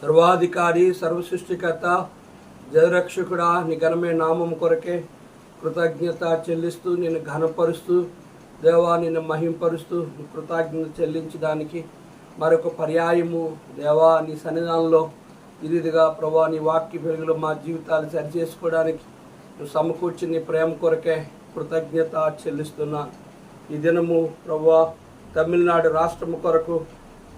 సర్వాధికారి, సర్వసృష్టికర్త, జయరక్షకుడా, నీ ఘనమైన నామం కొరకే కృతజ్ఞత చెల్లిస్తూ నిన్ను ఘనపరుస్తూ దేవా నిన్ను మహింపరుస్తూ కృతజ్ఞత చెల్లించడానికి మరొక పర్యాయము దేవా నీ సన్నిధానంలో ఇదిగా ప్రభా నీ వాక్య వెలుగులో మా జీవితాలు సరిచేసుకోవడానికి నువ్వు సమకూర్చి నీ ప్రేమ కొరకే కృతజ్ఞత చెల్లిస్తున్నాను. ఈ దినము ప్రభా తమిళనాడు రాష్ట్రము కొరకు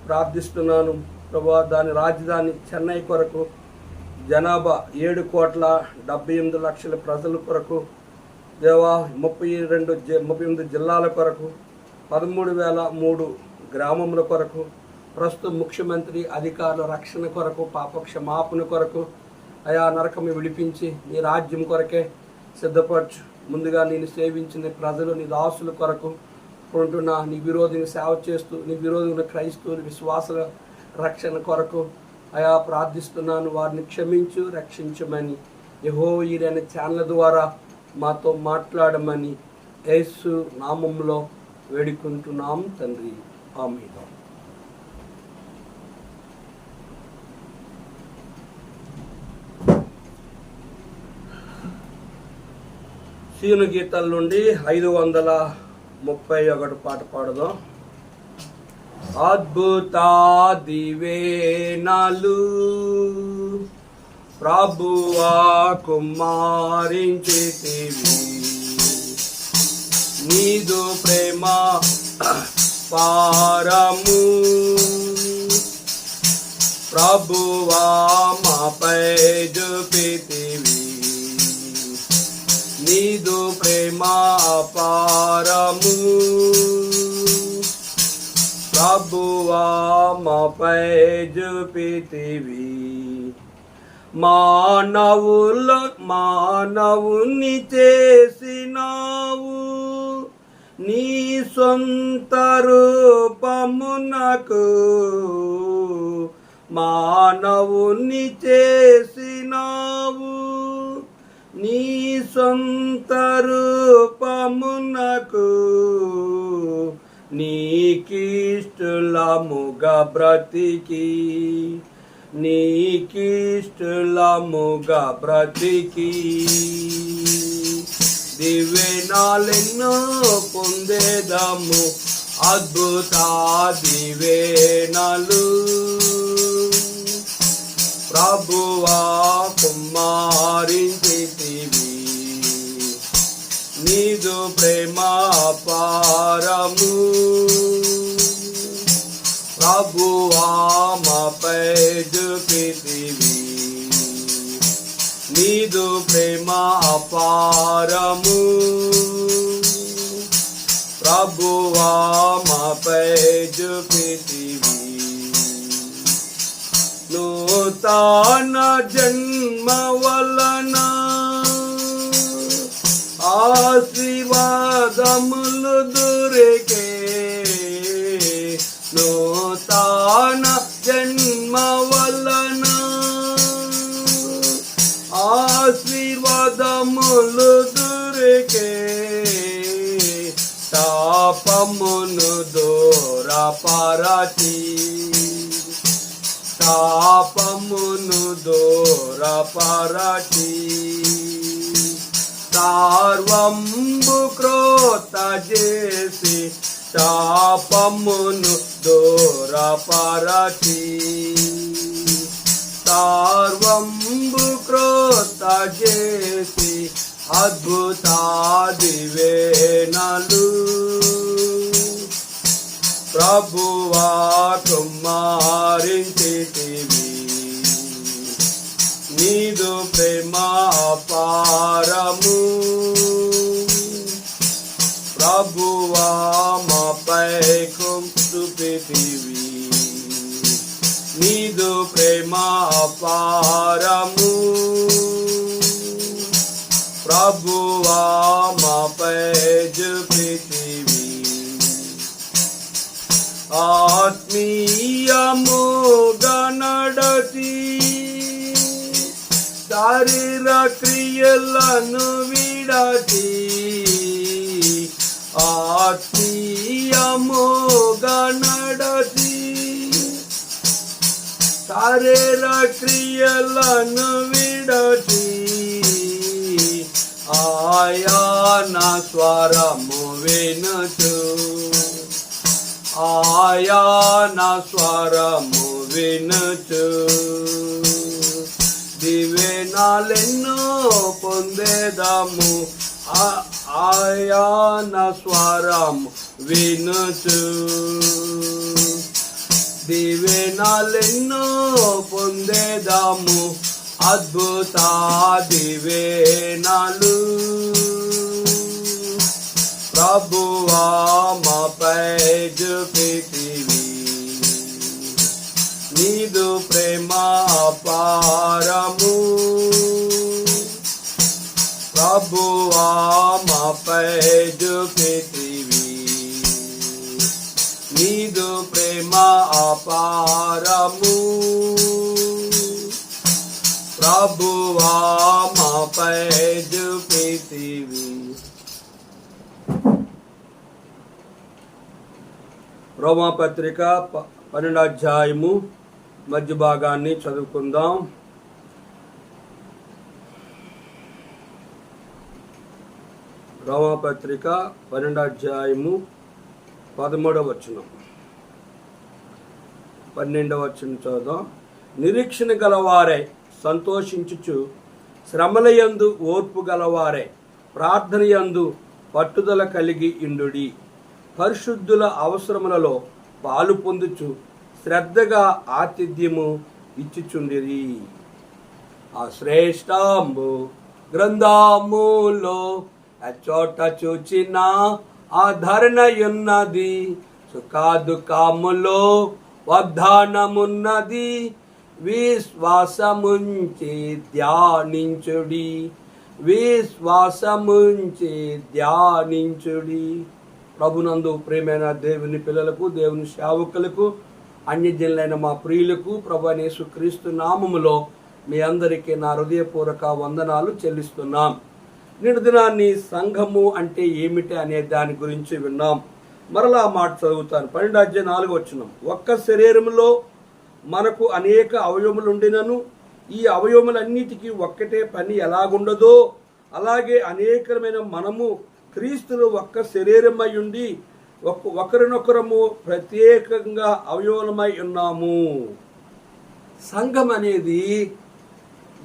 ప్రార్థిస్తున్నాను ప్రభా. దాని రాజధాని చెన్నై కొరకు జనాభా 7,78,00,000 ప్రజల కొరకు దేవా 38 జిల్లాల కొరకు 13,003 గ్రామముల కొరకు ప్రస్తుత ముఖ్యమంత్రి అధికారుల రక్షణ కొరకు పాప క్షమాపణ కొరకు అయా నరకము విడిపించి నీ రాజ్యం కొరకే సిద్ధపరచు. ముందుగా నేను సేవించిన ప్రజలు నీ దాసుల కొరకు ఉంటున్న నీ విరోధిని సేవ చేస్తూ నీ విరోధుల క్రైస్తవుల విశ్వాసాల రక్షణ కొరకు అయా ప్రార్థిస్తున్నాను. వారిని క్షమించు, రక్షించమని యెహోవా అనే ఛానల్ ద్వారా మాతో మాట్లాడమని యేసు నామంలో వేడుకుంటున్నాం తండ్రి, ఆమేన్. సీను గీతాల నుండి 531 పాట పాడదాం. అద్భుత దివేనాలు ప్రభువా కుమారించితివి, నీదు ప్రేమ పారము ప్రభువా మాపై చూపితివి, నీదు ప్రేమ పారము ప్రభువా మాపై చూపితివి. మానవుని చేసినావు నీ సొంత రూపమునకు, మానవుని చేసినావు నీ సొంత రూపమునకు, నీకిష్టలముగా బ్రతికి నీకిష్టలముగా బ్రతికి దివ్యనాలెన్నో పొందేదము, అద్భుత దివ్యనాలు ప్రభువా కుమారించితివి, నీదు ప్రేమ పారము ప్రభువా మాపై చూపితివి, నీదు ప్రేమ పారము ప్రభువా మాపై చూపితివి. నూతన జన్మ వలన ఆశీర్వాదములు దొరికే, నూతన జన్మ వలన ఆశీర్వాదములు దొరికే, తాపమును దూరపరచి తాపమును దూరపరచి సర్వంబు క్రోత చేసి తాపమును దూరపరచి సర్వంబు క్రోత చేసి అద్భుత దివేనాలు ప్రభువా కుమారించితివి, నీదు ప్రేమ పారము ప్రభువా మాపై చూపితివి, నీదు ప్రేమ పారము ప్రభువా మాపై చూపితివి. ఆత్మీయముగా నడచి శారీర క్రియలను విడచి, ఆత్మీయముగా నడచి శారీర క్రియలను విడచి ఆయన స్వరము వినుచు ఆయన స్వరము వినుచు దివ్యనాలెన్నో పొందేదాము ఆయన స్వరము వినుచు దివ్యనాలెన్నో పొందేదాము అద్భుత దివ్యనాలు ప్రభువా మాపై చూపితివి నీదు ప్రేమ అపారము ప్రభువా మాపై చూపితివి నీదు ప్రేమ అపారము ప్రభువా మాపై చూపితివి. రోమాపత్రిక 12వ అధ్యాయము మధ్య భాగాన్ని చదువుకుందాం. రోమాపత్రిక 12వ అధ్యాయము 13వ వచనం 12వ వచనం చదువుదాం. నిరీక్షణ గలవారై సంతోషించుచు, శ్రమలయందు ఓర్పు గలవారై ప్రార్థనయందు పట్టుదల కలిగి ఇండుడి. పరిశుద్ధుల అవసరములలో పాలు పొందుచు శ్రద్ధగా ఆతిథ్యము ఇచ్చుచుండిరి. ఆ శ్రేష్టంబు గ్రంథములో చోట చూచిన ఆదరణయున్నది, సుఖదుఖములో వాగ్దానమున్నది. విశ్వాసముంచి ధ్యానించుడి, విశ్వాసముంచి ధ్యానించుడి. ప్రభునందు ప్రేమైన దేవుని పిల్లలకు, దేవుని సేవకులకు, అన్యజనులైన మా ప్రియులకు ప్రభు యేసుక్రీస్తు నామములో మీ అందరికీ నా హృదయపూర్వక వందనాలు చెల్లిస్తున్నాం. నేటి దినాన్ని సంఘము అంటే ఏమిటి అనే దాని గురించి విన్నాం. మరలా మాట చదువుతాను. 12వ అధ్యాయం 4వ వచనం. ఒక్క శరీరములో మనకు అనేక అవయవములుండినను ఈ అవయవములన్నిటికీ ఒక్కటే పని ఎలాగుండదో అలాగే అనేకమైన మనము క్రీస్తులు ఒక్క శరీరమై ఉండి ఒకరినొకరము ప్రత్యేకంగా అవయవమై ఉన్నాము. సంఘం అనేది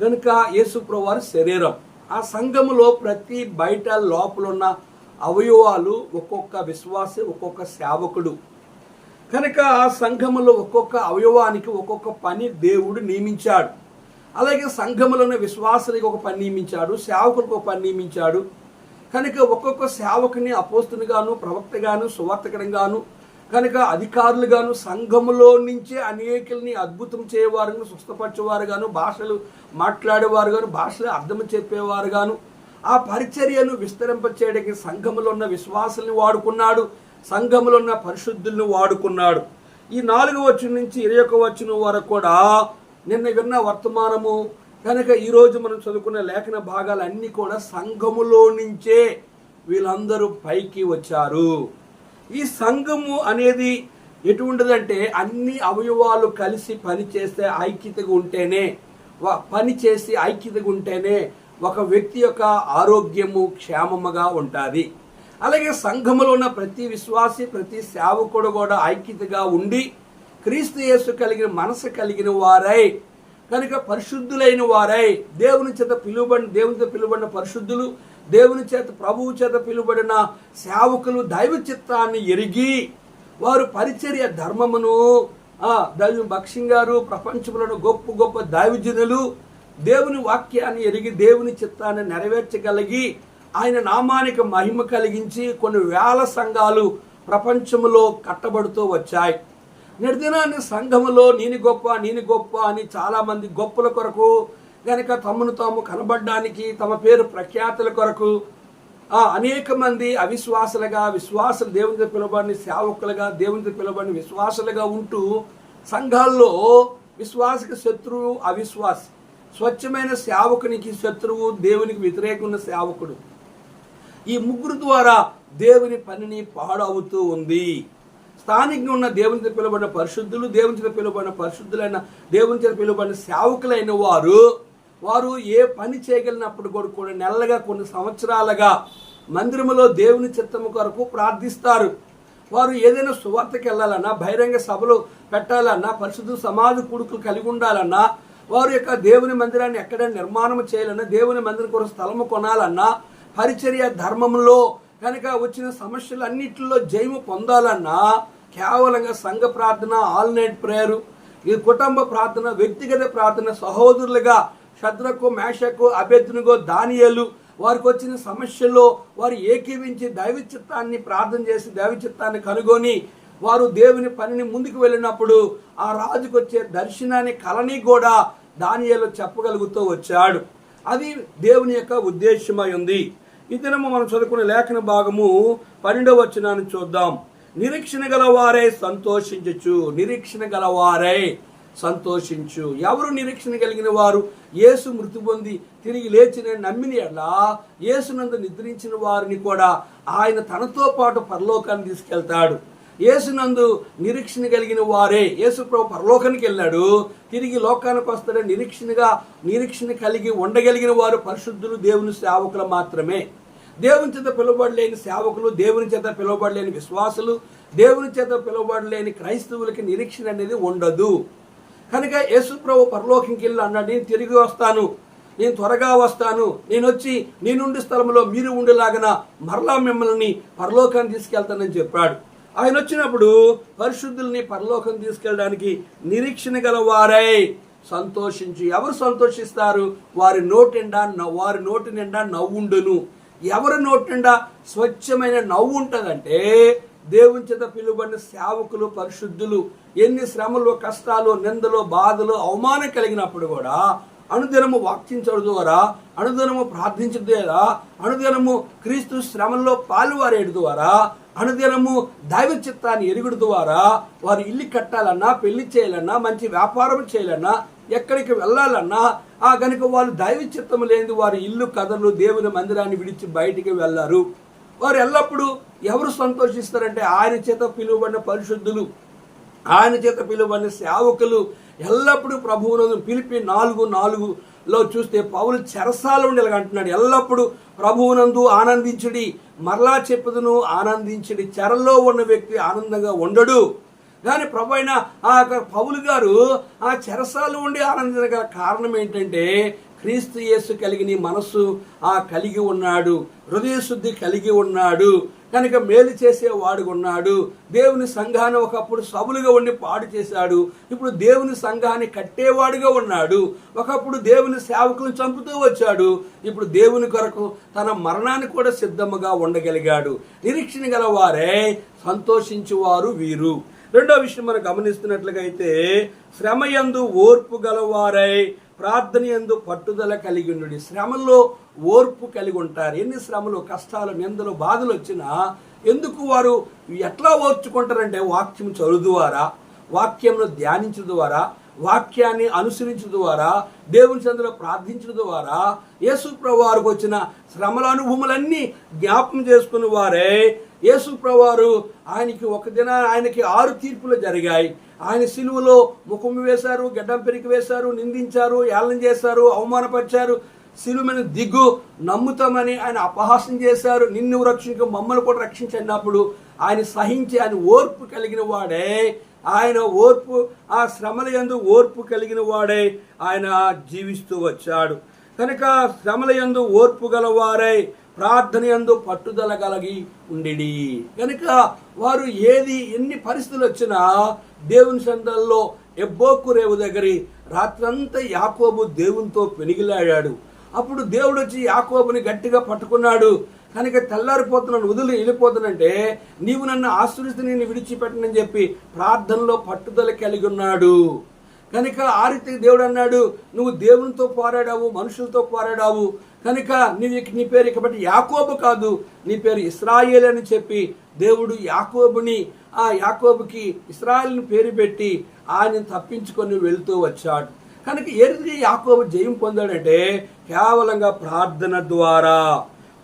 గనుక యేసుప్రభువు వారి శరీరం. ఆ సంఘములో ప్రతి బయట లోపల ఉన్న అవయవాలు ఒక్కొక్క విశ్వాసి, ఒక్కొక్క సేవకుడు. కనుక ఆ సంఘములో ఒక్కొక్క అవయవానికి ఒక్కొక్క పని దేవుడు నియమించాడు. అలాగే సంఘములోని విశ్వాసులకు ఒక పని నియమించాడు, సేవకులకు ఒక పని నియమించాడు. కనుక ఒక్కొక్క సేవకుని అపోస్తునిగాను, ప్రవక్తగాను, సువార్తకునిగాను, కనుక అధికారులుగాను, సంఘములో నుంచే అనేకుల్ని అద్భుతం చేయవారుగాను, స్వస్థపరిచేవారుగాను, భాషలు మాట్లాడేవారుగాను, భాషలు అర్థం చెప్పేవారుగాను, ఆ పరిచర్యను విస్తరింపచేయడానికి సంఘములో ఉన్న విశ్వాసుల్ని వాడుకున్నాడు, సంఘములో ఉన్న పరిశుద్ధుల్ని వాడుకున్నాడు. ఈ 4వ వచనం నుంచి 21వ వచనం వరకు కూడా నిన్న విన్న వర్తమానము. కనుక ఈరోజు మనం చదువుకున్న లేఖన భాగాలన్నీ కూడా సంఘములో నుంచే వీళ్ళందరూ పైకి వచ్చారు. ఈ సంఘము అనేది ఎటువంటిదంటే అన్ని అవయవాలు కలిసి పనిచేస్తే ఐక్యతగా ఉంటేనే, పనిచేసి ఐక్యతగా ఉంటేనే ఒక వ్యక్తి యొక్క ఆరోగ్యము క్షేమముగా ఉంటుంది. అలాగే సంఘములో ఉన్న ప్రతి విశ్వాసి, ప్రతి సేవకుడు కూడా ఐక్యతగా ఉండి క్రీస్తు యేసు కలిగిన మనసు కలిగిన వారై, కనుక పరిశుద్ధులైన వారై, దేవుని చేత పిలువబడిన పరిశుద్ధులు, దేవుని చేత ప్రభువు చేత పిలువబడిన సేవకులు దైవ చిత్తాన్ని ఎరిగి వారు పరిచర్య ధర్మమును దైవ భక్సింగ్ గారు ప్రపంచంలో గొప్ప గొప్ప దైవజనులు దేవుని వాక్యాన్ని ఎరిగి దేవుని చిత్తాన్ని నెరవేర్చగలిగి ఆయన నామానికి మహిమ కలిగించి కొన్ని వేల సంఘాలు ప్రపంచంలో కట్టబడుతూ వచ్చాయి. నిర్దినాన్ని సంఘములో నేను గొప్ప అని చాలామంది గొప్పల కొరకు కనుక తమను తాము కనబడడానికి, తమ పేరు ప్రఖ్యాతుల కొరకు అనేక మంది అవిశ్వాసులుగా, విశ్వాసులు దేవునితో పిలువబడిన సేవకులుగా, దేవునితో పిలువబడిన విశ్వాసులుగా ఉంటూ సంఘాల్లో విశ్వాసకి శత్రువు అవిశ్వాసి, స్వచ్ఛమైన సేవకునికి శత్రువు దేవునికి వ్యతిరేకమైన సేవకుడు. ఈ ముగ్గురు ద్వారా దేవుని పనిని పాడవుతూ ఉంది. స్థానికంగా ఉన్న దేవుని చేత పిలువబడిన పరిశుద్ధులు, దేవుని చేత పిలువబడిన పరిశుద్ధులైన, దేవుని చేత పిలువబడిన సేవకులైన వారు ఏ పని చేయగలిగినప్పుడు కూడా నెలలుగా కొన్ని సంవత్సరాలుగా మందిరములో దేవుని చిత్తము కొరకు ప్రార్థిస్తారు. వారు ఏదైనా సువార్తకి వెళ్ళాలన్నా, బహిరంగ సభలు పెట్టాలన్నా, పరిశుద్ధ సమాజ కూడుకులు కలిగి ఉండాలన్నా, వారి యొక్క దేవుని మందిరాన్ని ఎక్కడైనా నిర్మాణం చేయాలన్నా, దేవుని మందిరం కొరకు స్థలము కొనాలన్నా, పరిచర్య ధర్మంలో కనుక వచ్చిన సమస్యలన్నింటిలో జయము పొందాలన్నా కేవలంగా సంఘ ప్రార్థన, ఆల్ నైట్ ప్రేయరు, ఈ కుటుంబ ప్రార్థన, వ్యక్తిగత ప్రార్థన, సహోదరులుగా షద్రకు, మేషకు, అబేద్నెగో, దానియేలు వారికి వచ్చిన సమస్యల్లో వారు ఏకీవించి దైవ చిత్తాన్ని ప్రార్థన చేసి దైవ చిత్తాన్ని కనుగొని వారు దేవుని పనిని ముందుకు వెళ్ళినప్పుడు ఆ రాజుకు వచ్చే దర్శనాన్ని, కలని కూడా దానియేలు చెప్పగలుగుతూ వచ్చాడు. అది దేవుని యొక్క ఉద్దేశమై ఉంది. ఈ దినము మనం చదువుకునే లేఖన భాగము 12వ వచనాన్ని చూద్దాం. నిరీక్షణ గలవారై సంతోషించు, నిరీక్షణ గలవారై సంతోషించు. ఎవరు నిరీక్షణ కలిగిన వారు? యేసు మృతి పొంది తిరిగి లేచిన నమ్మిన ఎడల యేసునందు నిద్రించిన వారిని కూడా ఆయన తనతో పాటు పరలోకాన్ని తీసుకెళ్తాడు. యేసునందు నిరీక్షణ కలిగిన వారే, యేసు ప్రభు పరలోకానికి వెళ్ళాడు, తిరిగి లోకానికి వస్తాడని నిరీక్షణ కలిగి ఉండగలిగిన వారు పరిశుద్ధులు, దేవుని సేవకులు మాత్రమే. దేవుని చేత పిలువబడలేని సేవకులు, దేవుని చేత పిలువబడలేని విశ్వాసులు, దేవుని చేత పిలువబడలేని క్రైస్తవులకి నిరీక్షణ అనేది ఉండదు. కనుక యేసు ప్రభు పరలోకంకి వెళ్ళి అన్నాడు, నేను తిరిగి వస్తాను, నేను త్వరగా వస్తాను, నేను వచ్చి నేనుండే స్థలంలో మీరు ఉండేలాగా మరలా మిమ్మల్ని పరలోకాన్ని తీసుకెళ్తానని చెప్పాడు. ఆయన వచ్చినప్పుడు పరిశుద్ధుల్ని పరలోకం తీసుకెళ్ళడానికి నిరీక్షణ గల వారై సంతోషించి. ఎవరు సంతోషిస్తారు? వారి నోటి నిండా నవ్వుండును. ఎవరి నోటి నిండా స్వచ్ఛమైన నవ్వు ఉంటుందంటే దేవుని చేత పిలువబడిన సేవకులు, పరిశుద్ధులు ఎన్ని శ్రమలు, కష్టాలు, నిందలు, బాధలు, అవమానం కలిగినప్పుడు కూడా అనుదినము వాక్యించడం ద్వారా, అనుదినము ప్రార్థించడం ద్వారా, అనుదినము క్రీస్తు శ్రమల్లో పాలువారేడు ద్వారా, అనుదినము దైవ చిత్తాన్ని ఎరుగుడు ద్వారా వారు ఇల్లు కట్టాలన్నా, పెళ్లి చేయాలన్నా, మంచి వ్యాపారం చేయాలన్నా, ఎక్కడికి వెళ్ళాలన్నా కనుక వాళ్ళు దైవ చిత్తం లేని వారు ఇల్లు కదలు, దేవుని మందిరాన్ని విడిచి బయటికి వెళ్ళారు. వారు ఎల్లప్పుడూ ఎవరు సంతోషిస్తారంటే ఆయన చేత పిలువబడిన పరిశుద్ధులు, ఆయన చేత పిలువబడిన సేవకులు ఎల్లప్పుడూ ప్రభువునందు. ఫిలిప్పీ 4:4లో చూస్తే పౌలు చెరసాల ఉండి అంటున్నాడు, ఎల్లప్పుడూ ప్రభువునందు ఆనందించుడి, మరలా చెప్పుదును ఆనందించుడి. చెరలో ఉన్న వ్యక్తి ఆనందంగా ఉండడు. కానీ ప్రభు అయిన పౌలు గారు ఆ చెరసాలు ఉండి ఆనందించగల కారణం ఏంటంటే క్రీస్తు యేసు కలిగిన మనస్సు కలిగి ఉన్నాడు, హృదయ శుద్ధి కలిగి ఉన్నాడు, కనుక మేలు చేసేవాడుగా ఉన్నాడు. దేవుని సంఘాన్ని ఒకప్పుడు సభలుగా ఉండి పాడు చేశాడు, ఇప్పుడు దేవుని సంఘాన్ని కట్టేవాడుగా ఉన్నాడు. ఒకప్పుడు దేవుని సేవకులను చంపుతూ వచ్చాడు, ఇప్పుడు దేవుని కొరకు తన మరణాన్ని కూడా సిద్ధముగా ఉండగలిగాడు. నిరీక్షణ గల వారే సంతోషించువారు వీరు. రెండో విషయం మనం గమనిస్తున్నట్లుగా అయితే శ్రమయందు ఓర్పు గలవారై ప్రార్థన యందు పట్టుదల కలిగి ఉండు. శ్రమల్లో ఓర్పు కలిగి ఉంటారు. ఎన్ని శ్రమలు, కష్టాలు, నిందలు, బాధలు వచ్చినా ఎందుకు వారు ఎట్లా ఓర్చుకుంటారంటే వాక్యం చదువు ద్వారా, వాక్యంను ధ్యానించడం ద్వారా, వాక్యాన్ని అనుసరించడం ద్వారా, దేవుని సన్నిధిలో ప్రార్థించడం ద్వారా యేసు ప్రభువారికి వచ్చిన శ్రమల అనుభవములన్నీ జ్ఞాపకం చేసుకున్న వారే. యేసు ప్రభువారు ఆయనకి 6 తీర్పులు జరిగాయి. ఆయన సిలువలో ముఖము వేశారు, గడ్డం పెరికి వేశారు, నిందించారు, ఏళన చేశారు, అవమానపరిచారు. సిలువ మీద దిగు, నమ్ముతామని ఆయన అపహాసం చేశారు. నిన్ను రక్షించు, మమ్మల్ని కూడా రక్షించినప్పుడు ఆయన సహించి ఆయన ఓర్పు కలిగిన వాడే. ఆయన ఓర్పు, ఆ శ్రమల యందు ఓర్పు కలిగిన వాడే ఆయన జీవిస్తూ వచ్చాడు. కనుక శ్రమల యందు ఓర్పు గలవారై ప్రార్థన యందు పట్టుదల కలిగి ఉండిడి. కనుక వారు ఎన్ని పరిస్థితులు వచ్చినా దేవుని సన్నిధిలో ఎబ్బోకు రేవు దగ్గర రాత్రంతా యాకోబు దేవునితో పెనిగిలాడాడు. అప్పుడు దేవుడు వచ్చి యాకోబుని గట్టిగా పట్టుకున్నాడు. కనుక తెల్లారిపోతున్నాను, వెళ్ళిపోతానంటే నీవు నన్ను ఆశ్రయిస్తే నేను విడిచిపెట్టనని చెప్పి ప్రార్థనలో పట్టుదల కలిగి ఉన్నాడు. కనుక ఆ రీతికి దేవుడు అన్నాడు, నువ్వు దేవునితో పోరాడావు, మనుషులతో పోరాడావు, కనుక నీ పేరు ఇకబట్టి యాకోబు కాదు, నీ పేరు ఇశ్రాయేలు అని చెప్పి దేవుడు యాకోబుకి ఇశ్రాయేలుని పేరు పెట్టి ఆయన తప్పించుకొని వెళ్తూ వచ్చాడు. కనుక ఏ రీతిగా యాకోబు జయం పొందాడంటే కేవలంగా ప్రార్థన ద్వారా,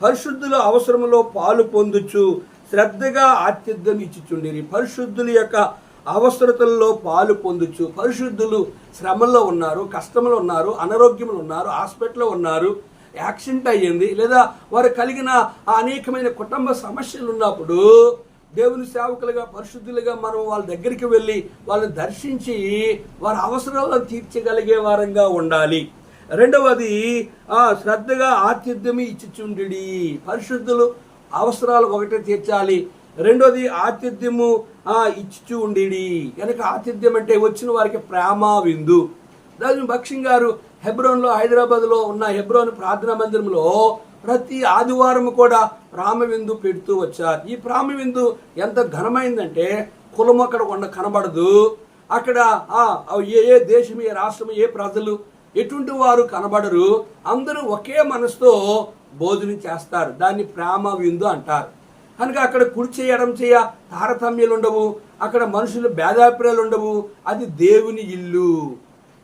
పరిశుద్ధుల అవసరంలో పాలు పొందుచు శ్రద్ధగా ఆతిథ్యం ఇచ్చుచుండిరి. పరిశుద్ధుల యొక్క అవసరతల్లో పాలు పొందుచు, పరిశుద్ధులు శ్రమల్లో ఉన్నారు, కష్టంలో ఉన్నారు, అనారోగ్యంలో ఉన్నారు, హాస్పిటల్లో ఉన్నారు, యాక్సిడెంట్ అయ్యింది, లేదా వారు కలిగిన అనేకమైన కుటుంబ సమస్యలు ఉన్నప్పుడు దేవుని సేవకులుగా పరిశుద్ధులుగా మనం వాళ్ళ దగ్గరికి వెళ్ళి వాళ్ళని దర్శించి వారి అవసరాలను తీర్చగలిగే వారంగా ఉండాలి. రెండవది శ్రద్ధగా ఆతిథ్యం ఇచ్చుచుండి. పరిశుద్ధులు అవసరాలు ఒకటే తీర్చాలి, రెండోది ఆతిథ్యము ఇచ్చుచు ఉండి. కనుక ఆతిథ్యం అంటే వచ్చిన వారికి ప్రేమ విందు. రాజు భక్సింగ్ గారు హెబ్రోన్లో, హైదరాబాద్లో ఉన్న హెబ్రోన్ ప్రార్థనా మందిరంలో ప్రతి ఆదివారం కూడా ప్రేమ విందు పెడుతూ వచ్చారు. ఈ ప్రేమ విందు ఎంత ఘనమైందంటే కులం అక్కడ కనబడదు. అక్కడ ఏ దేశం, ఏ రాష్ట్రం, ఏ ప్రజలు, ఎటువంటి వారు కనబడరు. అందరూ ఒకే మనసుతో భోజనం చేస్తారు. దాన్ని ప్రేమ విందు అంటారు. కనుక అక్కడ కుడి చేయ ఎడమ చేయ తారతమ్యాలు ఉండవు, అక్కడ మనుషులు భేదాభిప్రాయాలు ఉండవు. అది దేవుని ఇల్లు.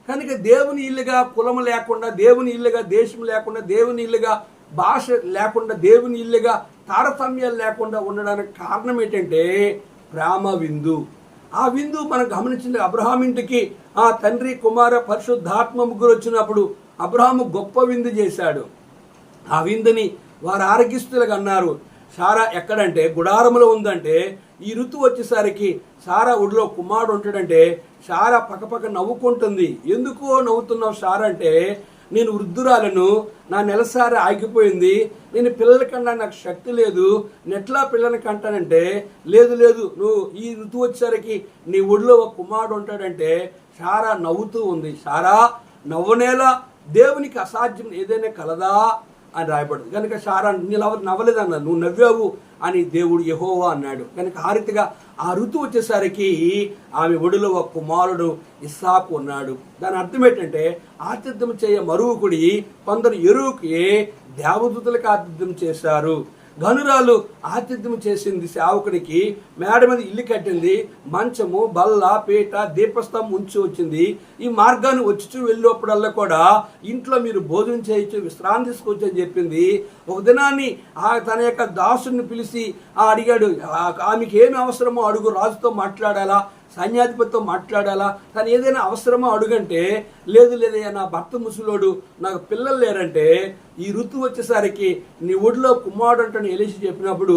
కనుక దేవుని ఇల్లుగా కులం లేకుండా, దేవుని ఇల్లుగా దేశం లేకుండా, దేవుని ఇల్లుగా భాష లేకుండా, దేవుని ఇల్లుగా తారతమ్యాలు లేకుండా ఉండడానికి కారణం ఏంటంటే ప్రేమ విందు. ఆ విందు మనం గమనించింది. అబ్రహాం ఇంటికి తండ్రి, కుమార, పరిశుద్ధాత్మ ముగ్గురు వచ్చినప్పుడు అబ్రహాము గొప్ప విందు చేశాడు. ఆ విందుని వారు ఆరగిస్తులుగా అన్నారు. సారా ఎక్కడంటే గుడారములో ఉందంటే, ఈ ఋతువు వచ్చేసరికి సారా ఒడిలో కుమారుడు ఉంటాడంటే సారా పక్కపక్క నవ్వుకుంటుంది. ఎందుకో నవ్వుతున్నావు సారా అంటే, నేను వృద్ధురాలను, నా నెలసారి ఆగిపోయింది, నేను పిల్లల కన్నా నాకు శక్తి లేదు, నెట్లా పిల్లల్ని కంటానంటే, లేదు నువ్వు ఈ ఋతువు వచ్చేసరికి నీ ఒడిలో ఒక కుమారుడు ఉంటాడంటే సారా నవ్వుతూ ఉంది. సారా నవ్వనేలా దేవునికి అసాధ్యం ఏదైనా కలదా అని రాయబడింది. కనుక సారా నవ్వలేదన్నా, నువ్వు నవ్వావు అని దేవుడు యెహోవా అన్నాడు. కనుక ఆ రీతిగా ఆ ఋతువు వచ్చేసరికి ఆమె ఒడిలో ఒక కుమారుడు ఇస్సాకు ఉన్నాడు. దాని అర్థం ఏంటంటే ఆతిథ్యం చేయ మరువుకుడి కొందరు ఎరువుకి దేవదూతలకు ఆతిథ్యం చేశారు. గనురాలు ఆతిథ్యం చేసింది సేవకుడికి. మేడ మీద ఇల్లు కట్టింది, మంచము, బల్ల, పీట, దీపస్తంభం ఉంచి వచ్చింది. ఈ మార్గాన్ని వచ్చి వెళ్ళినప్పుడల్లా కూడా ఇంట్లో మీరు భోజనం చేయొచ్చు, విశ్రాంతి తీసుకోవచ్చు అని చెప్పింది. ఒక దినాన్ని తన యొక్క దాసుని పిలిచి అడిగాడు, ఆమెకి ఏమి అవసరమో అడుగు, రాజుతో మాట్లాడాలా, సైన్యాధిపతితో మాట్లాడాలా, తను ఏదైనా అవసరమో అడుగంటే, లేదయ్యా నా భర్త ముసలోడు, నాకు పిల్లలు లేరంటే, ఈ ఋతువు వచ్చేసరికి నీ ఒడిలో కుమారుడు అంటాను ఎలీషా చెప్పినప్పుడు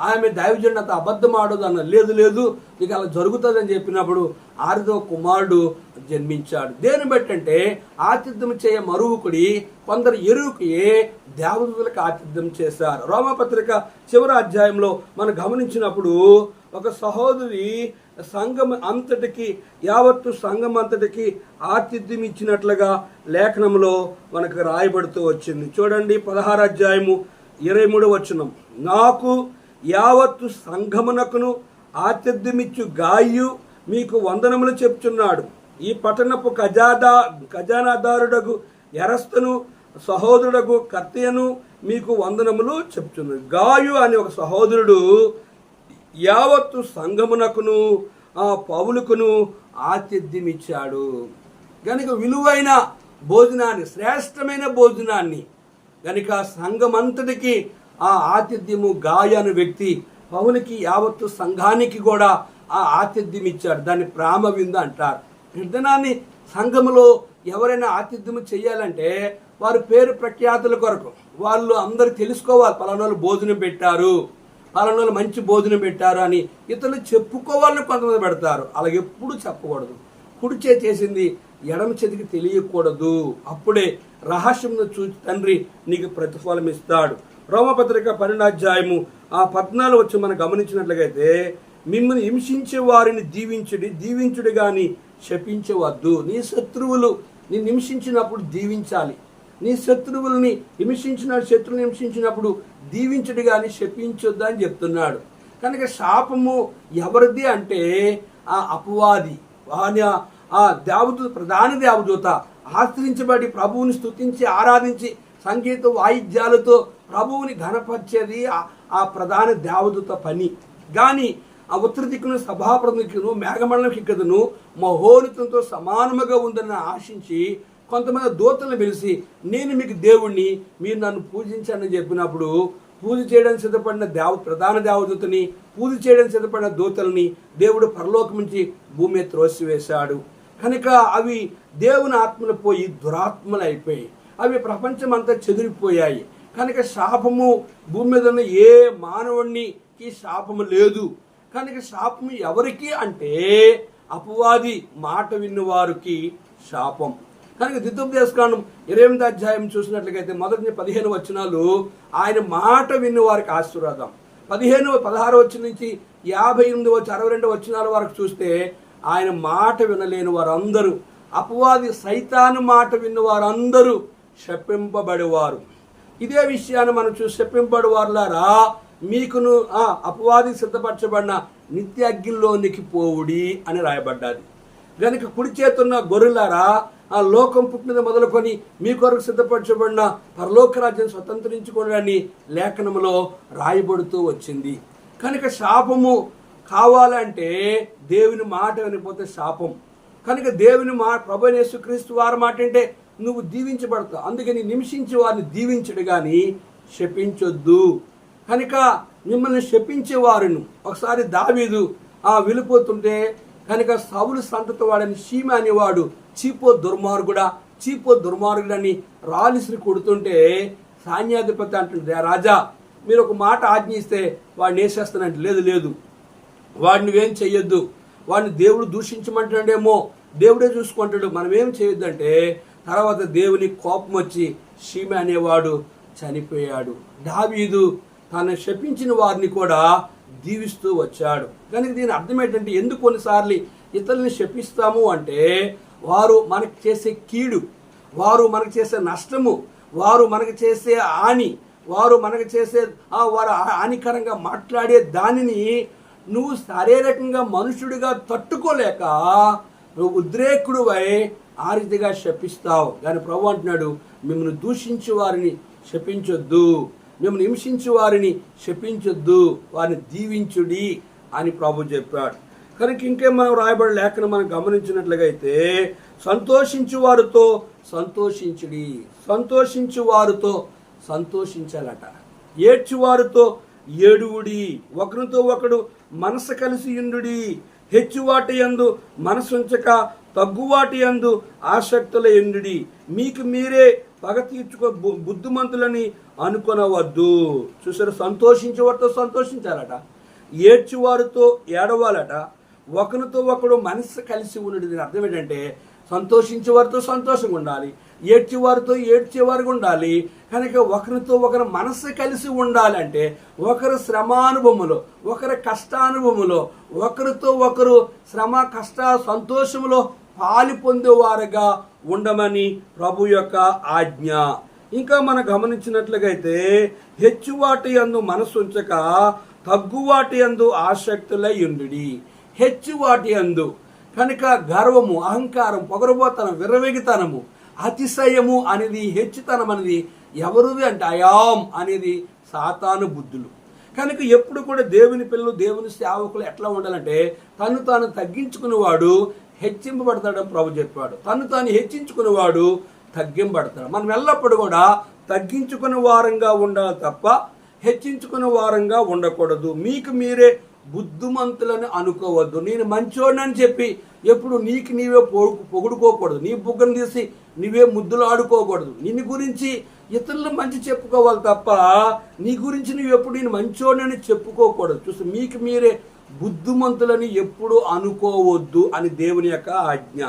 ఆమె దైవజనుడు అంత అబద్ధం ఆడదు అన్న. లేదు నీకు అలా జరుగుతుందని చెప్పినప్పుడు 6వ కుమారుడు జన్మించాడు. దేని బట్టి అంటే ఆతిథ్యం చేయ మరువుకుడి కొందరు ఎరువుకి దేవదూతలకు ఆతిథ్యం చేశారు. రోమపత్రిక చివరి అధ్యాయంలో మనం గమనించినప్పుడు ఒక సహోదరి సంఘం అంతటికి, యావత్తు సంఘం అంతటికి ఆతిథ్యం ఇచ్చినట్లుగా లేఖనంలో మనకు రాయబడుతూ వచ్చింది. చూడండి 16వ అధ్యాయము 23వ వచనం. నాకు యావత్తు సంఘమునకును ఆతిథ్యమిచ్చు గాయు మీకు వందనములు చెప్తున్నాడు. ఈ పట్టణపు ఖజానాదారుడగు ఎరస్తును సహోదరుడగు కర్తయను మీకు వందనములు చెప్తున్నాడు. గాయు అనే ఒక సహోదరుడు యావత్తు సంఘమునకును పౌలుకును ఆతిథ్యం ఇచ్చాడు. కనుక విలువైన భోజనాన్ని, శ్రేష్టమైన భోజనాన్ని, కనుక సంఘమంతటికి ఆతిథ్యము గాయ అనే వ్యక్తి పౌలుకి, యావత్తు సంఘానికి కూడా ఆతిథ్యం ఇచ్చాడు. దాన్ని ప్రేమ విందు అంటారు. నిర్ధనాన్ని సంఘములో ఎవరైనా ఆతిథ్యం చేయాలంటే వారి పేరు ప్రఖ్యాతుల కొరకు వాళ్ళు అందరూ తెలుసుకోవాలి. పలానాలు భోజనం పెట్టారు, పలానాలు మంచి భోజనం పెట్టారు అని ఇతరులు చెప్పుకోవాలని కొంతమంది పెడతారు. అలాగే ఎప్పుడు చెప్పకూడదు. కుడి చేసింది ఎడమ చేతికి తెలియకూడదు. అప్పుడే రహస్యంను చూసి తండ్రి నీకు ప్రతిఫలం ఇస్తాడు. రోమపత్రిక 12వ అధ్యాయము 14 వచ్చి మనం గమనించినట్లయితే, మిమ్మల్ని హింసించే వారిని దీవించుడు గాని శపించవద్దు. నీ శత్రువులు నిన్ను హింసించినప్పుడు దీవించాలి. నీ శత్రువుల్ని శత్రువుని హింసించినప్పుడు దీవించుడు గాని శపించొద్దు అని చెప్తున్నాడు. కనుక శాపము ఎవరిది అంటే అపవాది, దేవదూత, ప్రధాన దేవదూత ఆశ్రయించబడి ప్రభువుని స్తుతించి ఆరాధించి సంగీత వాయిద్యాలతో ప్రభువుని ఘనపరిచేది ఆ ప్రధాన దేవదూత పని. కానీ ఆ ఉత్తర దిక్కును, సభాప్రతిను, మేఘమండలం కిక్కదును మహోన్నతంతో సమానముగా ఉందని ఆశించి కొంతమంది దూతలను పిలిచి, నేను మీకు దేవుణ్ణి, మీరు నన్ను పూజించండి చెప్పినప్పుడు పూజ చేయడానికి సిద్ధపడిన ప్రధాన దేవదూతని, పూజ చేయడానికి సిద్ధపడిన దూతల్ని దేవుడు పరలోకం నుంచి భూమి మీద త్రోసివేశాడు. కనుక అవి దేవుని ఆత్మలు పోయి దురాత్మలు అయిపోయాయి. అవి ప్రపంచం అంతా చెదిరిపోయాయి. కనుక శాపము భూమి మీద ఉన్న ఏ మానవునికి శాపము లేదు. కనుక శాపము ఎవరికి అంటే అపవాది మాట విన్నవారికి శాపం. కనుక ద్వితోపదేశకాండం 28వ అధ్యాయం చూసినట్లయితే మొదటి 15 వచనాలు ఆయన మాట విన్న వారికి ఆశీర్వాదం. 16 వచనం నుంచి 58 62 వచనాల వరకు చూస్తే ఆయన మాట వినలేని వారందరూ, అపవాది సైతాను మాట విన్న వారందరూ శపింపబడేవారు. ఇదే విషయాన్ని మనం చూసి శపింపబడేవారులారా మీకును అపవాది సిద్ధపరచబడిన నిత్య అగ్నిలోనికి పోవుడి అని రాయబడ్డాది. కనుక కుడి చేతున్న గొర్రెలారా ఆ లోకం పుట్టినది మొదలుకొని మీ కొరకు సిద్ధపరచబడిన పరలోక రాజ్యం స్వతంత్రించుకోవడాన్ని లేఖనంలో రాయబడుతూ వచ్చింది. కనుక శాపము కావాలంటే దేవుని మాట వినకపోతే శాపం. కనుక దేవుని ప్రభువైన యేసుక్రీస్తు వారి మాట అంటే నువ్వు దీవించబడతావు. అందుకని నిమిషించి వారిని దీవించడు కానీ శపించొద్దు. కనుక మిమ్మల్ని శపించే వారిని ఒకసారి దావీదు వెళ్ళిపోతుంటే కనుక సౌలు సంతతి వాడని షీమ అనేవాడు చీపో దుర్మార్గుడని రాలిసిని కొడుతుంటే సైన్యాధిపతి అంటుంటే రాజా మీరు ఒక మాట ఆజ్ఞయిస్తే వాడిని వేసేస్తానంటే లేదు వాడిని నువ్వేం చెయ్యొద్దు, వాడిని దేవుడు దూషించమంటాడేమో, దేవుడే చూసుకుంటాడు, మనం ఏం చేయొద్దు అంటే తర్వాత దేవుని కోపం వచ్చి షీమ అనేవాడు చనిపోయాడు. దావీదు తను శపించిన వారిని కూడా దీవిస్తూ వచ్చాడు. కనుక దీని అర్థం ఏంటంటే ఎందుకు కొన్నిసార్లు ఇతరులని శపిస్తాము అంటే వారు మనకు చేసే కీడు, వారు మనకు చేసే నష్టము, వారు మనకు చేసే హాని, వారు మనకు చేసే వారు హానికరంగా మాట్లాడే దానిని నువ్వు శారీరకంగా మనుషుడిగా తట్టుకోలేక నువ్వు ఉద్రేకుడువై ఆ రీతిగా శపిస్తావు. కానీ ప్రభు అంటున్నాడు మిమ్మల్ని దూషించి వారిని శపించొద్దు, మిమ్మల్ని హింసించి వారిని శపించొద్దు, వారిని దీవించుడి అని ప్రభు చెప్పాడు. కనుక ఇంకేం మనం రాయబడి లేఖను మనం గమనించినట్లుగా అయితే సంతోషించు వారితో సంతోషించుడి, సంతోషించు వారితో సంతోషించాలట, ఏడ్చువారితో ఏడువుడి, ఒకరితో ఒకడు మనసు కలిసి ఉండుడి, హెచ్చువాటి యందు మనసుంచక తగ్గువాటి యందు ఆసక్తుల ఎండుడి, మీకు మీరే పగ తీర్చుకో బుద్ధిమంతులని అనుకొనవద్దు. చూసారు, సంతోషించేవారితో సంతోషించాలట, ఏడ్చువారితో ఏడవాలట, ఒకరితో ఒకడు మనసు కలిసి ఉండడు. దీని అర్థం ఏంటంటే సంతోషించేవారితో సంతోషంగా ఉండాలి, ఏడ్చేవారితో ఏడ్చేవారుగా ఉండాలి. కనుక ఒకరితో ఒకరు మనసు కలిసి ఉండాలంటే ఒకరు శ్రమానుభవములో, ఒకరి కష్టానుభవములో, ఒకరితో ఒకరు శ్రమ కష్ట సంతోషములో పాలు పొందేవారుగా ఉండమని ప్రభు యొక్క ఆజ్ఞ. ఇంకా మనం గమనించినట్లుగైతే హెచ్చువాటి యందు మనసు ఉంచక తగ్గువాటి యందు ఆసక్తులై ఉండుడి. హెచ్చువాటి యందు కనుక గర్వము, అహంకారం, పొగరబోతనం, విర్రవేగితనము, అతిశయము అనేది, హెచ్చుతనం అనేది ఎవరిది అంటే అయాం అనేది సాతాను బుద్ధులు. కనుక ఎప్పుడు కూడా దేవుని పిల్లలు, దేవుని సేవకులు ఎట్లా ఉండాలంటే తను తాను తగ్గించుకునేవాడు హెచ్చింపబడతాడని ప్రభు చెప్పాడు, తను తాను హెచ్చించుకునేవాడు తగ్గింపబడతాడు. మనం ఎల్లప్పుడూ కూడా తగ్గించుకునే వారంగా ఉండాలి తప్ప హెచ్చించుకునే వారంగా ఉండకూడదు. మీకు మీరే బుద్ధిమంతులని అనుకోవద్దు. నేను మంచోడని చెప్పి ఎప్పుడు నీకు నీవే పొగుడుకోకూడదు, నీ బుగ్గను తీసి నీవే ముద్దులు ఆడుకోకూడదు. నిన్ను గురించి ఇతరులు మంచి చెప్పుకోవాలి తప్ప నీ గురించి నువ్వు ఎప్పుడు నేను మంచోడని చెప్పుకోకూడదు. చూసి మీకు మీరే బుద్ధిమంతులని ఎప్పుడు అనుకోవద్దు అని దేవుని యొక్క ఆజ్ఞ.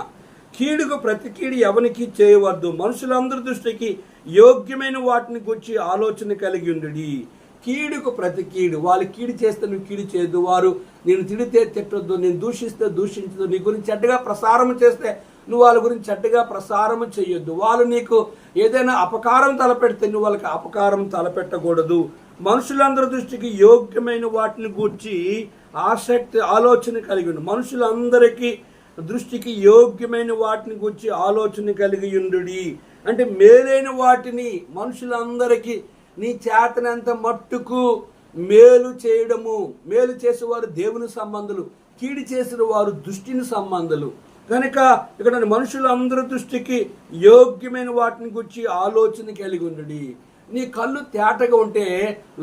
కీడుకు ప్రతి కీడు ఎవరికి చేయవద్దు, మనుషులందరి దృష్టికి యోగ్యమైన వాటిని గురించి ఆలోచన కలిగి ఉండుడి. కీడుకు ప్రతి కీడు, వాళ్ళు కీడు చేస్తే నువ్వు కీడు చేయొద్దు, వారు నేను తిడితే తిట్టొద్దు, నేను దూషిస్తే దూషించదు, నీ గురించి చెడ్డగా ప్రసారం చేస్తే నువ్వు వాళ్ళ గురించి చెడ్డగా ప్రసారం చేయొద్దు, వాళ్ళు నీకు ఏదైనా అపకారం తలపెడితే నువ్వు వాళ్ళకి అపకారం తలపెట్టకూడదు. మనుషులందరి దృష్టికి యోగ్యమైన వాటిని గూర్చి ఆలోచన కలిగి ఉండు. మనుషులందరికీ దృష్టికి యోగ్యమైన వాటిని గూర్చి ఆలోచన కలిగి ఉండుడి అంటే మేలైన వాటిని మనుషులందరికీ నీ చేతనంత మట్టుకు మేలు చేయడము. మేలు చేసేవారు దేవుని సంబంధులు, కీడు చేసిన వారు దుష్టిని సంబంధులు. కనుక ఇక్కడ మనుషులందరి దృష్టికి యోగ్యమైన వాటిని గురించి ఆలోచన కలిగి ఉండుడి. నీ కళ్ళు తేటగా ఉంటే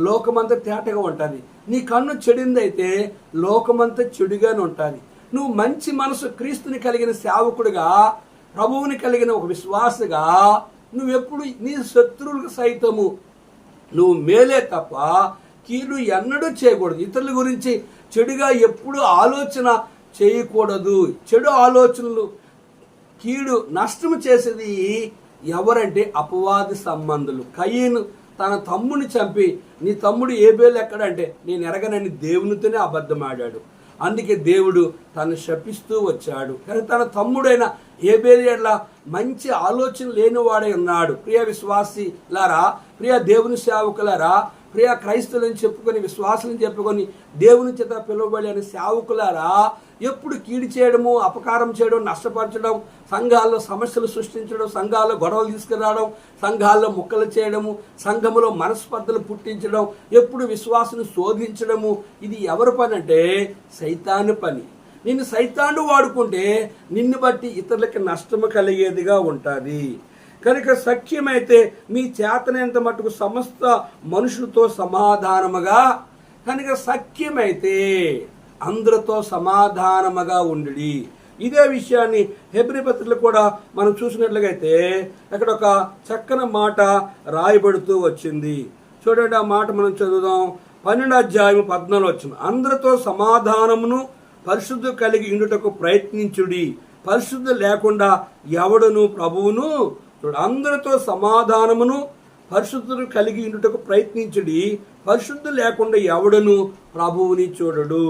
లోకమంతా తేటగా ఉంటుంది. నీ కన్ను చెడిందైతే లోకమంతా చెడుగానే ఉంటుంది. నువ్వు మంచి మనసు క్రీస్తుని కలిగిన సేవకుడిగా, ప్రభువుని కలిగిన ఒక విశ్వాసగా నువ్వెప్పుడు నీ శత్రువులకు సైతము నువ్వు మేలే తప్ప కీడు ఎన్నడూ చేయకూడదు. ఇతరుల గురించి చెడుగా ఎప్పుడు ఆలోచన చేయకూడదు. చెడు ఆలోచనలు, కీడు, నష్టము చేసేది ఎవరంటే అపవాది సంబంధులు. కయీను తన తమ్ముడిని చంపి, నీ తమ్ముడు ఏబేలు ఎక్కడంటే నేను ఎరగనని దేవునితోనే అబద్ధం ఆడాడు. అందుకే దేవుడు తను శపిస్తూ వచ్చాడు. కానీ తన తమ్ముడైన ఏబేలు ఎడల మంచి ఆలోచన లేనివాడై ఉన్నాడు. ప్రియ విశ్వాసిలారా, ప్రియ దేవుని సేవకులారా, ప్రియ క్రైస్తవులని చెప్పుకొని, విశ్వాసులను చెప్పుకొని దేవుని చేత పిలువబడి అనే సేవకులారా, ఎప్పుడు కీడు చేయడము, అపకారం చేయడం, నష్టపరచడం, సంఘాల్లో సమస్యలు సృష్టించడం, సంఘాల్లో గొడవలు తీసుకురావడం, సంఘాల్లో ముక్కలు చేయడము, సంఘములో మనస్పర్ధలు పుట్టించడం, ఎప్పుడు విశ్వాసును శోధించడము, ఇది ఎవరి పని అంటే సైతాను పని. నిన్ను సైతాను వాడుకుంటే నిన్ను బట్టి ఇతరులకి నష్టము కలిగేదిగా ఉంటుంది. కనుక సఖ్యమైతే మీ చేతనంత మటుకు సమస్త మనుషులతో సమాధానముగా, కనుక సఖ్యమైతే అందరితో సమాధానముగా ఉండి. ఇదే విషయాన్ని హెబ్రీ పత్రికలో కూడా మనం చూసినట్లుగైతే అక్కడ ఒక చక్కని మాట రాయబడుతూ వచ్చింది. చూడండి, ఆ మాట మనం చదువుదాం. 12:14 అందరితో సమాధానమును పరిశుద్ధ కలిగి ఉండుటకు ప్రయత్నించుడి, పరిశుద్ధ లేకుండా ఎవడును ప్రభువును అందరితో సమాధానమును పరిశుద్ధులు కలిగి ఉండుటకు ప్రయత్నించుడి, పరిశుద్ధ లేకుండా ఎవడును ప్రభువుని చూడడు.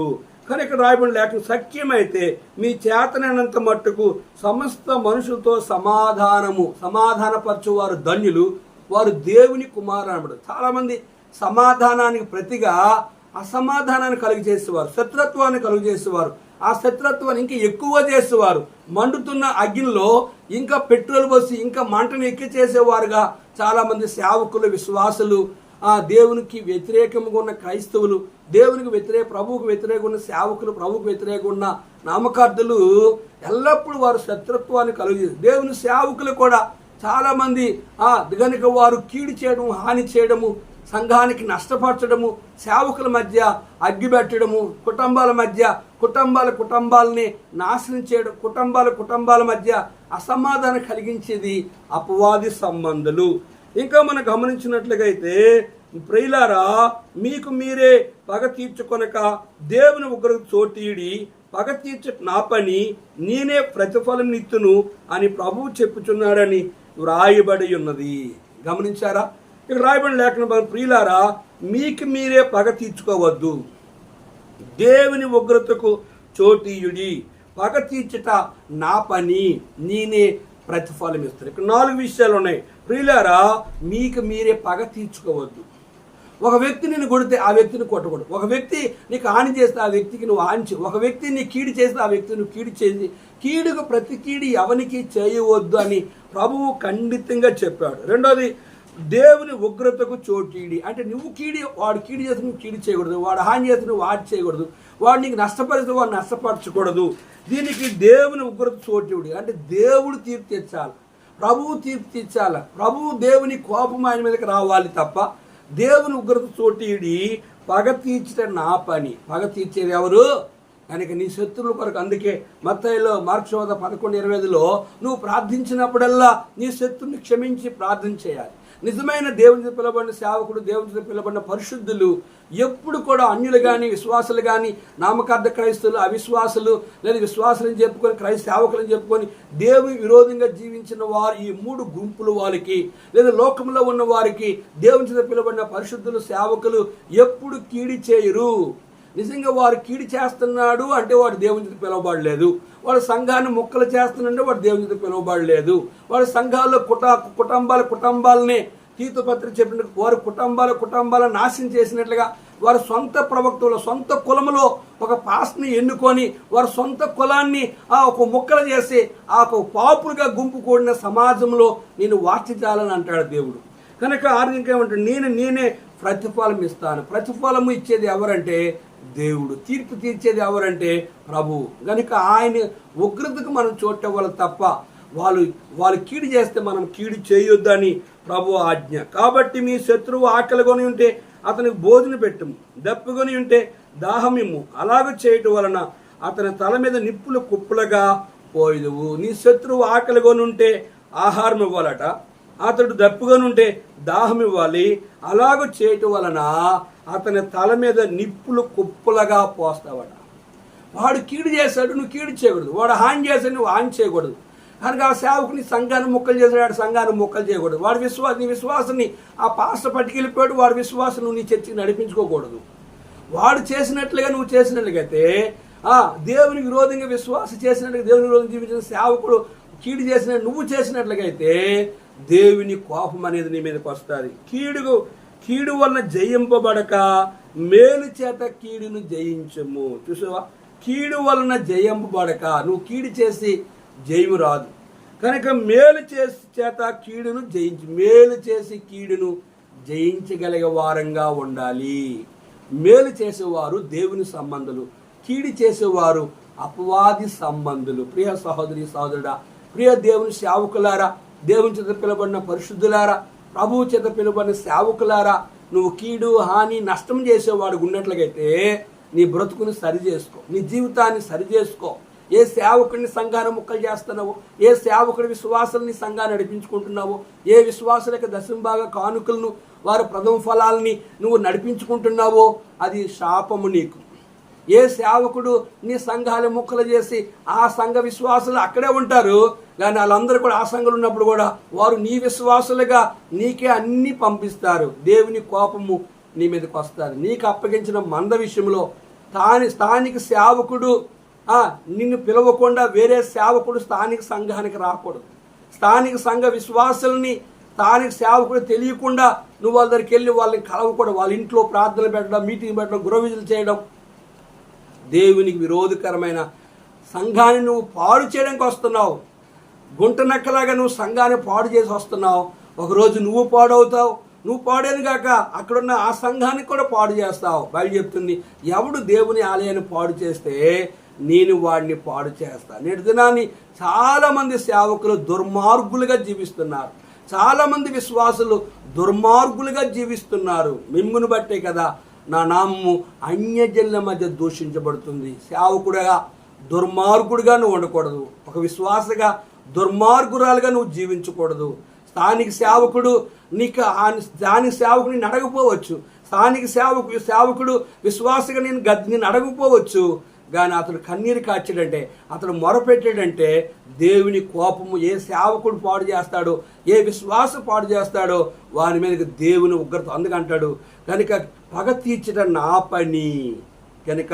కనుక రాయబడిన లేఖ సఖ్యమైతే మీ చేతనైనంత మట్టుకు సమస్త మనుషులతో సమాధానపరచువారు ధన్యులు, వారు దేవుని కుమారులు అనబడు. చాలామంది సమాధానానికి ప్రతిగా అసమాధానాన్ని కలుగు చేసేవారు, శత్రుత్వాన్ని కలుగు చేసేవారు, ఆ శత్రుత్వాన్ని ఇంకా ఎక్కువ చేసేవారు. మండుతున్న అగ్నిలో ఇంకా పెట్రోల్ పోసి ఇంకా మంటను ఎక్కి చేసేవారుగా చాలామంది సేవకులు, విశ్వాసులు, దేవునికి వ్యతిరేకంగా ఉన్న క్రైస్తవులు, దేవునికి ప్రభువుకు వ్యతిరేకంగా ఉన్న సేవకులు, ప్రభువుకు వ్యతిరేకంగా ఉన్న నామకార్థులు ఎల్లప్పుడూ వారు శత్రుత్వాన్ని కలుగు. దేవుని సేవకులు కూడా చాలామంది కనుక వారు కీడు చేయడము, హాని చేయడము, సంఘానికి నష్టపరచడము, సేవకుల మధ్య అగ్గిపెట్టడము, కుటుంబాల మధ్య కుటుంబాలని నాశనం చేయడం, కుటుంబాల మధ్య అసమాధానం కలిగించేది అపవాది సంబంధులు. ఇంకా మనం గమనించినట్లుగైతే ప్రియులారా, మీకు మీరే పగ తీర్చుకొనక దేవుని ఉగ్రత చోటీడి, పగ తీర్చ నా పని నేనే ప్రతిఫలం నిత్తును అని ప్రభువు చెప్పుచున్నాడని వ్రాయబడి ఉన్నది. గమనించారా? ఇక్కడ రాయబడిన లేఖన, ప్రియులారా మీకు మీరే పగ తీర్చుకోవద్దు, దేవుని ఉగ్రతకు చోటీయుడి, పగ తీర్చట నా పని నేనే ప్రతిఫలం ఇస్తాను. ఇక్కడ 4 విషయాలు ఉన్నాయి. ప్రియులారా, మీకు మీరే పగ తీర్చుకోవద్దు. ఒక వ్యక్తి నిన్ను కొడితే ఆ వ్యక్తిని కొట్టకూడదు. ఒక వ్యక్తి నీకు హాని చేస్తే ఆ వ్యక్తికి నువ్వు హాని, ఒక వ్యక్తి నీ కీడు చేస్తే ఆ వ్యక్తిని నువ్వు కీడు చేసి, కీడుకు ప్రతి కీడు ఎవరికి చేయవద్దు అని ప్రభువు ఖండితంగా చెప్పాడు. రెండోది, దేవుని ఉగ్రతకు చోటీడి, అంటే నువ్వు వాడు కీడు చేస్తే నువ్వు కీడు చేయకూడదు, వాడు హాని చేస్తే నువ్వు వాడు చేయకూడదు, వాడు నీకు నష్టపరిస్తే వాడు నష్టపరచకూడదు. దీనికి దేవుని ఉగ్రత చోటీడి అంటే దేవుడు తీర్పు తెచ్చాలి, ప్రభువు తీర్పు తెచ్చాలి, ప్రభువు దేవుని కోపం ఆయన మీదకి రావాలి తప్ప దేవుని ఉగ్రత చోటీడి పగ తీర్చట నా పని. పగ తీర్చేది ఎవరు? కనుక నీ శత్రువుల కొరకు. అందుకే మత్తయిలో మార్కు 11:25 నువ్వు ప్రార్థించినప్పుడల్లా నీ శత్రువుని క్షమించి ప్రార్థన చేయాలి. నిజమైన దేవుని పిలబడిన సేవకుడు, దేవుని పిలబడిన పరిశుద్ధులు ఎప్పుడు కూడా అన్యులు కానీ, విశ్వాసులు కానీ, నామకార్థ క్రైస్తవులు, అవిశ్వాసులు లేదా విశ్వాసులను చెప్పుకొని సేవకులను చెప్పుకొని దేవుని విరోధంగా జీవించిన వారు, ఈ 3 గుంపుల వారికి లేదా లోకంలో ఉన్న వారికి దేవుని పిలబడిన పరిశుద్ధులు, సేవకులు ఎప్పుడు కీడి చేయరు. నిజంగా వారు కీడు చేస్తున్నాడు అంటే వాడు దేవుని చేత పిలువబడలేదు. వాడు సంఘాన్ని ముక్కలు చేస్తున్నాడంటే వాడు దేవుని చేత పిలువబడలేదు. వాడు సంఘాల్లో కుటుంబాలని తీతు పత్రిక చెప్పిన వారు కుటుంబాల నాశనం చేసినట్లుగా వారి సొంత ప్రవక్తలు, సొంత కులములో ఒక పాస్ని ఎన్నుకొని వారి సొంత కులాన్ని ఒక ముక్కలు చేసి ఒక పాపులుగా గుంపు కూడిన సమాజంలో నేను వార్చిచాలని అంటాడు దేవుడు. కనుక ఆర్థికేమంటాడు, నేనే ప్రతిఫలం ఇస్తాను. ప్రతిఫలము ఇచ్చేది ఎవరంటే దేవుడు. తీర్పు తీర్చేది ఎవరంటే ప్రభువు. కనుక ఆయన ఉగ్రతకు మనం చూడటం వల్ల తప్ప వాళ్ళు కీడు చేస్తే మనం కీడు చేయొద్దని ప్రభు ఆజ్ఞ. కాబట్టి మీ శత్రువు ఆకలి కొని ఉంటే అతనికి భోజనం పెట్టుము, దప్పుకొని ఉంటే దాహమిమ్ము. అలాగ చేయటం వలన అతని తల మీద నిప్పులు కుప్పలుగా పోయిదువు. నీ శత్రువు ఆకలి కొని ఉంటే ఆహారం ఇవ్వాలట, అతడు దప్పుకొని ఉంటే దాహం ఇవ్వాలి. అలాగ చేయటం వలన అతని తల మీద నిప్పులు కుప్పలుగా పోస్తావట. వాడు కీడు చేశాడు, నువ్వు కీడు చేయకూడదు. వాడు హాని చేశాడు, నువ్వు హాని చేయకూడదు. కనుక ఆ సేవకుని సంఘాన్ని ముక్కలు చేశాడు, సంఘాన్ని ముక్కలు చేయకూడదు. వాడి నీ విశ్వాసాన్ని ఆ పాస్టర్ పట్టుకెళ్ళిపోయాడు, వాడి విశ్వాసం నువ్వు నీ చర్చికి నడిపించుకోకూడదు. వాడు చేసినట్లుగా నువ్వు చేసినట్లయితే దేవునికి విరోధంగా విశ్వాసం చేసినట్లుగా దేవుని విరోధంగా జీవించిన సేవకుడు కీడు చేసిన నువ్వు చేసినట్లుగైతే దేవుని కోపం అనేది నీ మీదకి వస్తుంది. కీడు వలన జయింపబడక మేలు చేత కీడును జయించము. చూసావా, కీడు వలన జయింపబడక నువ్వు కీడు చేసి జయము రాదు. కనుక మేలు చేత కీడును జయించు. మేలు చేసి కీడును జయించగలిగే వారంగా ఉండాలి. మేలు చేసేవారు దేవుని సంబంధులు, కీడు చేసేవారు అపవాది సంబంధులు. ప్రియ సహోదరి సహోదరుడా, ప్రియ దేవుని సేవకులారా, దేవుని చేత పిలువబడిన పరిశుద్ధులారా, ప్రభువు చేత పిలువబడిన సేవకులారా, నువ్వు కీడు హాని నష్టం చేసేవాడు ఉన్నట్లయితే నీ బ్రతుకుని సరి చేసుకో, నీ జీవితాన్ని సరి చేసుకో. ఏ సేవకుడిని సంఘాన్ని ముక్కలు చేస్తున్నావు, ఏ సేవకుడి విశ్వాసాలని సంఘాన్ని నడిపించుకుంటున్నావు, ఏ విశ్వాసుల యొక్క దశంభాగ కానుకలను వారి ప్రథమ ఫలాలని నువ్వు నడిపించుకుంటున్నావో అది శాపము నీకు. ఏ సేవకుడు నీ సంఘాలు ముక్కలు చేసి ఆ సంఘ విశ్వాసులు అక్కడే ఉంటారు, కానీ వాళ్ళందరూ కూడా ఆ సంఘాలు ఉన్నప్పుడు కూడా వారు నీ విశ్వాసులుగా నీకే అన్ని పంపిస్తారు. దేవుని కోపము నీ మీదకి వస్తారు. నీకు అప్పగించిన మంద విషయంలో స్థానిక సేవకుడు నిన్ను పిలవకుండా వేరే సేవకుడు స్థానిక సంఘానికి రాకూడదు. స్థానిక సంఘ విశ్వాసుల్ని స్థానిక సేవకుడు తెలియకుండా నువ్వు వాళ్ళ దగ్గరికి వెళ్ళి వాళ్ళని కలవకూడదు. వాళ్ళ ఇంట్లో ప్రార్థనలు పెట్టడం, మీటింగ్ పెట్టడం, గృహ విధులు చేయడం దేవునికి విరోధకరమైన సంఘాన్ని నువ్వు పాడు చేయడానికి వస్తున్నావు. గుంట నక్కలాగా నువ్వు సంఘాన్ని పాడు చేసి వస్తున్నావు. ఒకరోజు నువ్వు పాడవుతావు. నువ్వు పాడేది కాక అక్కడున్న ఆ సంఘానికి కూడా పాడు చేస్తావు. బైబిల్ చెప్తుంది, ఎవడు దేవుని ఆలయాన్ని పాడు చేస్తే నేను వాడిని పాడు చేస్తాను. నేటి దినాన్ని చాలామంది సేవకులు దుర్మార్గులుగా జీవిస్తున్నారు. చాలామంది విశ్వాసులు దుర్మార్గులుగా జీవిస్తున్నారు. మిమ్మును బట్టే కదా నా నామము అన్యజనుల మధ్య దూషించబడుతుంది. సేవకుడుగా దుర్మార్గుడిగా నువ్వు ఉండకూడదు. ఒక విశ్వాసగా దుర్మార్గురాలుగా నువ్వు జీవించకూడదు. స్థానిక సేవకుడు స్థానిక సేవకుడిని అడగపోవచ్చు. స్థానిక సేవకుడు విశ్వాసగా నేను అడగపోవచ్చు. కానీ అతడు కన్నీరు కాచాడంటే, అతడు మొరపెట్టాడంటే దేవుని కోపము ఏ సేవకుడు పాడు చేస్తాడో, ఏ విశ్వాస పాడు చేస్తాడో వారి మీద దేవుని ఉగ్రత. అందుకంటాడు, కనుక పగ తీర్చడం నా పని. కనుక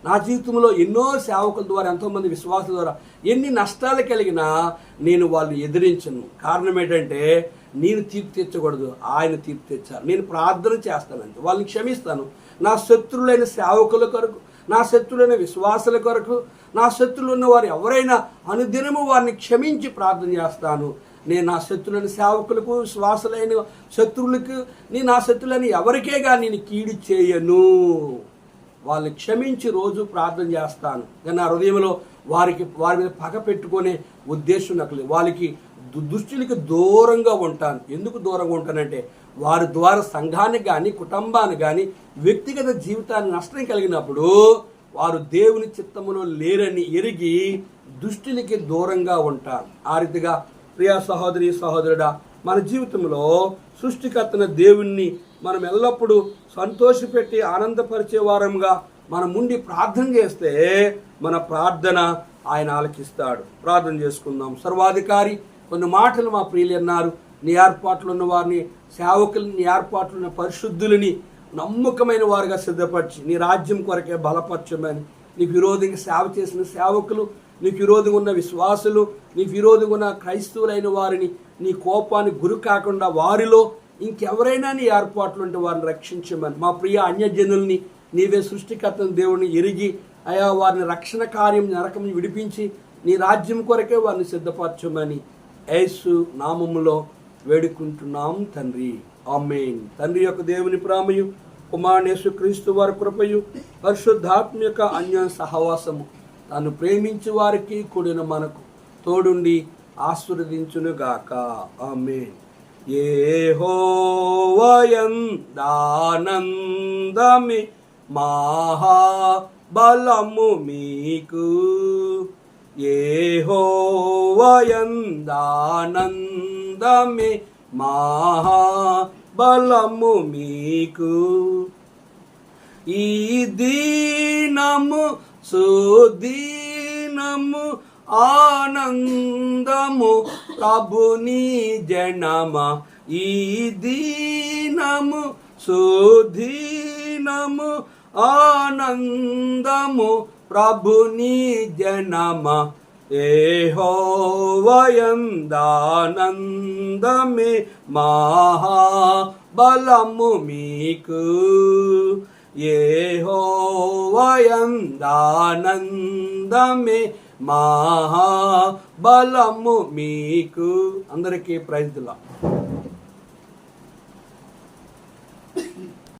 నా జీవితంలో ఎన్నో సేవకుల ద్వారా, ఎంతోమంది విశ్వాసుల ద్వారా ఎన్ని నష్టాలు కలిగినా నేను వాళ్ళు ఎదిరించను. కారణం ఏంటంటే నేను తీర్పు తెచ్చకూడదు, ఆయన తీర్పు తెచ్చారు. నేను ప్రార్థన చేస్తానంటే వాళ్ళని క్షమిస్తాను. నా శత్రువులైన సేవకుల కొరకు, నా శత్రువులైన విశ్వాసుల కొరకు, నా శత్రువులు ఉన్న వారు ఎవరైనా అనుదినము వారిని క్షమించి ప్రార్థన చేస్తాను. నేను నా శత్రువులైన సేవకులకు, విశ్వాసులైన శత్రువులకు, నా శత్రువులని ఎవరికేగా నేను కీడు చేయను. వాళ్ళని క్షమించి రోజు ప్రార్థన చేస్తాను. కానీ నా హృదయంలో వారి మీద పగ పెట్టుకునే ఉద్దేశం నాకు లేదు. వాళ్ళకి దుష్టులకి దూరంగా ఉంటాను. ఎందుకు దూరంగా ఉంటానంటే వారి ద్వారా సంఘానికి కానీ, కుటుంబానికి కానీ, వ్యక్తిగత జీవితాన్ని నష్టం కలిగినప్పుడు వారు దేవుని చిత్తములో లేరని ఎరిగి దుష్టులకి దూరంగా ఉంటాను. ఆ రీతిగా ప్రియ సహోదరి సహోదరుడా, మన జీవితంలో సృష్టికర్తన దేవుణ్ణి మనం ఎల్లప్పుడూ సంతోషపెట్టి ఆనందపరిచే వారంగా మనం ముందు ప్రార్థన చేస్తే మన ప్రార్థన ఆయన ఆలకిస్తాడు. ప్రార్థన చేసుకుందాం. సర్వాధికారి, కొన్ని మాటలు మా ప్రియులు అన్నారు. నీ ఏర్పాట్లు ఉన్న వారిని, సేవకులని, నీ ఏర్పాట్లు ఉన్న పరిశుద్ధులని నమ్మకమైన వారుగా సిద్ధపరిచి నీ రాజ్యం కొరకే బలపరచమని, నీకు విరోధంగా సేవ చేసిన సేవకులు, నీకు విరోధంగా ఉన్న విశ్వాసులు, నీకు విరోధంగా ఉన్న క్రైస్తవులైన వారిని నీ కోపానికి గురి కాకుండా వారిలో ఇంకెవరైనా నీ ఏర్పాట్లు ఉంటే వారిని రక్షించమని, మా ప్రియ అన్యజనుల్ని నీవే సృష్టికర్తను దేవుని ఎరిగి అయా వారిని రక్షణ కార్యం నరకం విడిపించి నీ రాజ్యం కొరకే వారిని సిద్ధపరచమని యేసు నామములో వేడుకుంటున్నాం తండ్రి. ఆమేన్. తండ్రి యొక్క దేవుని ప్రేమయు, కుమారుని యేసుక్రీస్తు వారి కృపయు, పరిశుద్ధాత్మ యొక్క అన్య సహవాసము తాను ప్రేమించి వారికి కూడిన మనకు తోడుండి ఆశీర్వదించునుగాక. ఆమేన్. యెహోవాయందానందమే మహాబలము మీకు. యెహోవాయందానందమే మహాబలము మీకు. ఈ దీనము సుదీనము ఆనందము ప్రభుని జనమ. ఈ దీనము సుదీనము ఆనందము ప్రభుని జనమ. యెహోవాయందానందమే మహాబలము మీకు. యెహోవాయందానందమే మహాబలము మీకు. అందరికీ ప్రైజ్ ది లార్డ్.